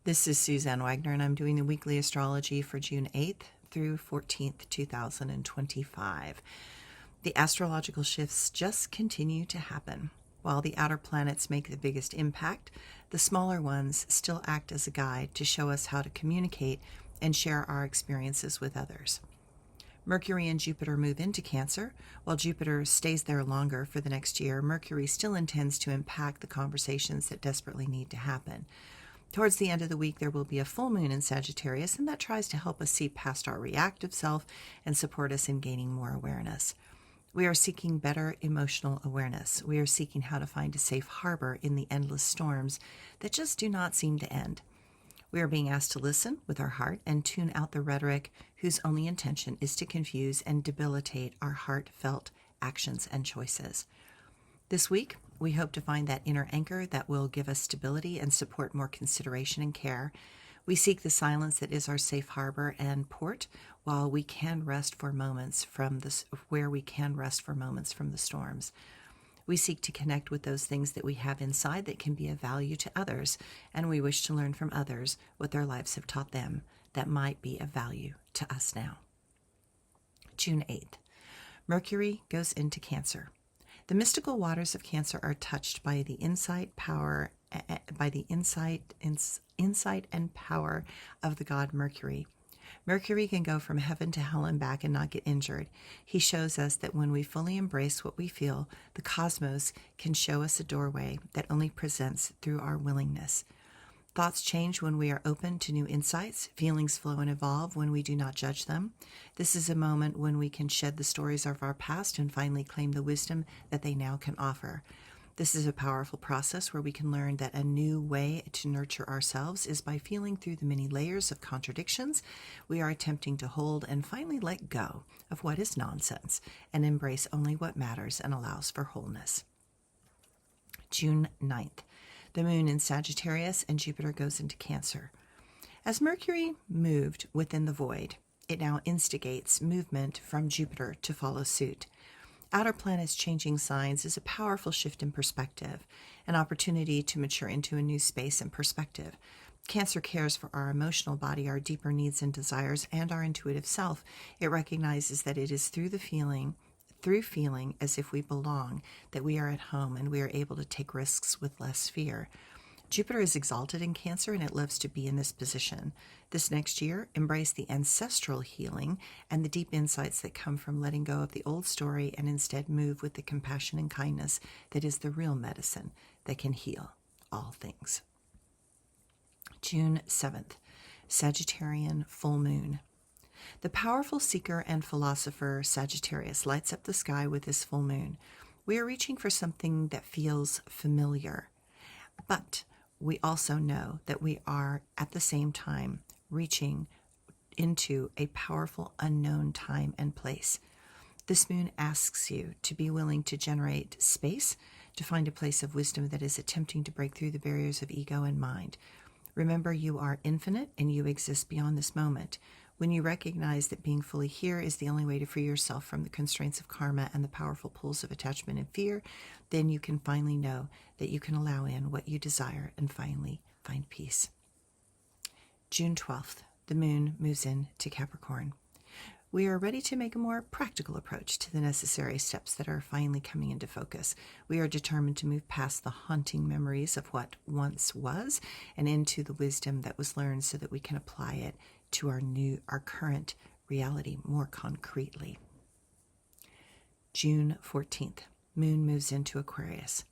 This is Suzanne Wagner, and I'm doing the weekly astrology for June 8th through 14th, 2025. The astrological shifts just continue to happen. While the outer planets make the biggest impact, the smaller ones still act as a guide to show us how to communicate and share our experiences with others. Mercury and Jupiter move into Cancer. While Jupiter stays there longer for the next year, Mercury still intends to impact the conversations that desperately need to happen. Towards the end of the week, there will be a full moon in Sagittarius, and that tries to help us see past our reactive self and support us in gaining more awareness. We are seeking better emotional awareness. We are seeking how to find a safe harbor in the endless storms that just do not seem to end. We are being asked to listen with our heart and tune out the rhetoric whose only intention is to confuse and debilitate our heartfelt actions and choices. This week, we hope to find that inner anchor that will give us stability and support more consideration and care. We seek the silence that is our safe harbor and port, while we can rest for moments from this, where we can rest for moments from the storms. We seek to connect with those things that we have inside that can be of value to others, and we wish to learn from others what their lives have taught them that might be of value to us now. June 8th. Mercury goes into Cancer. The mystical waters of Cancer are touched by the insight and power of the god Mercury. Mercury can go from heaven to hell and back and not get injured. He shows us that when we fully embrace what we feel, the cosmos can show us a doorway that only presents through our willingness. Thoughts change when we are open to new insights. Feelings flow and evolve when we do not judge them. This is a moment when we can shed the stories of our past and finally claim the wisdom that they now can offer. This is a powerful process where we can learn that a new way to nurture ourselves is by feeling through the many layers of contradictions we are attempting to hold and finally let go of what is nonsense and embrace only what matters and allows for wholeness. June 9th. The moon in Sagittarius and Jupiter goes into Cancer. As Mercury moved within the void, it now instigates movement from Jupiter to follow suit. Outer planets changing signs is a powerful shift in perspective, an opportunity to mature into a new space and perspective. Cancer cares for our emotional body, our deeper needs and desires, and our intuitive self. It recognizes that it is through feeling as if we belong, that we are at home and we are able to take risks with less fear. Jupiter is exalted in Cancer and it loves to be in this position. This next year, embrace the ancestral healing and the deep insights that come from letting go of the old story and instead move with the compassion and kindness that is the real medicine that can heal all things. June 7th, Sagittarian full moon. The powerful seeker and philosopher Sagittarius lights up the sky with this full moon. We are reaching for something that feels familiar, but we also know that we are at the same time reaching into a powerful unknown time and place. This moon asks you to be willing to generate space, to find a place of wisdom that is attempting to break through the barriers of ego and mind. Remember, you are infinite and you exist beyond this moment. When you recognize that being fully here is the only way to free yourself from the constraints of karma and the powerful pulls of attachment and fear, then you can finally know that you can allow in what you desire and finally find peace. June 12th, the moon moves into Capricorn. We are ready to make a more practical approach to the necessary steps that are finally coming into focus. We are determined to move past the haunting memories of what once was and into the wisdom that was learned so that we can apply it to our current reality more concretely. June 14th, moon moves into Aquarius.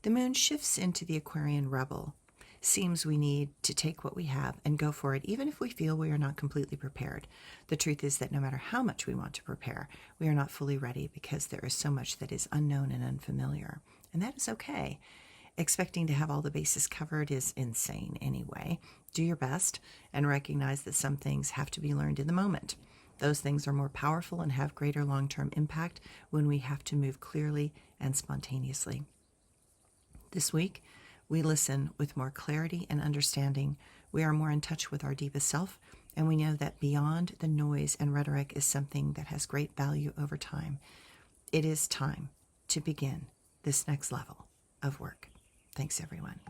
The moon shifts into the Aquarian rebel. Seems we need to take what we have and go for it, even if we feel we are not completely prepared. The truth is that no matter how much we want to prepare, we are not fully ready because there is so much that is unknown and unfamiliar. And that is okay. Expecting to have all the bases covered is insane anyway. Do your best and recognize that some things have to be learned in the moment. Those things are more powerful and have greater long-term impact when we have to move clearly and spontaneously. This week, we listen with more clarity and understanding. We are more in touch with our deepest self, and we know that beyond the noise and rhetoric is something that has great value over time. It is time to begin this next level of work. Thanks, everyone.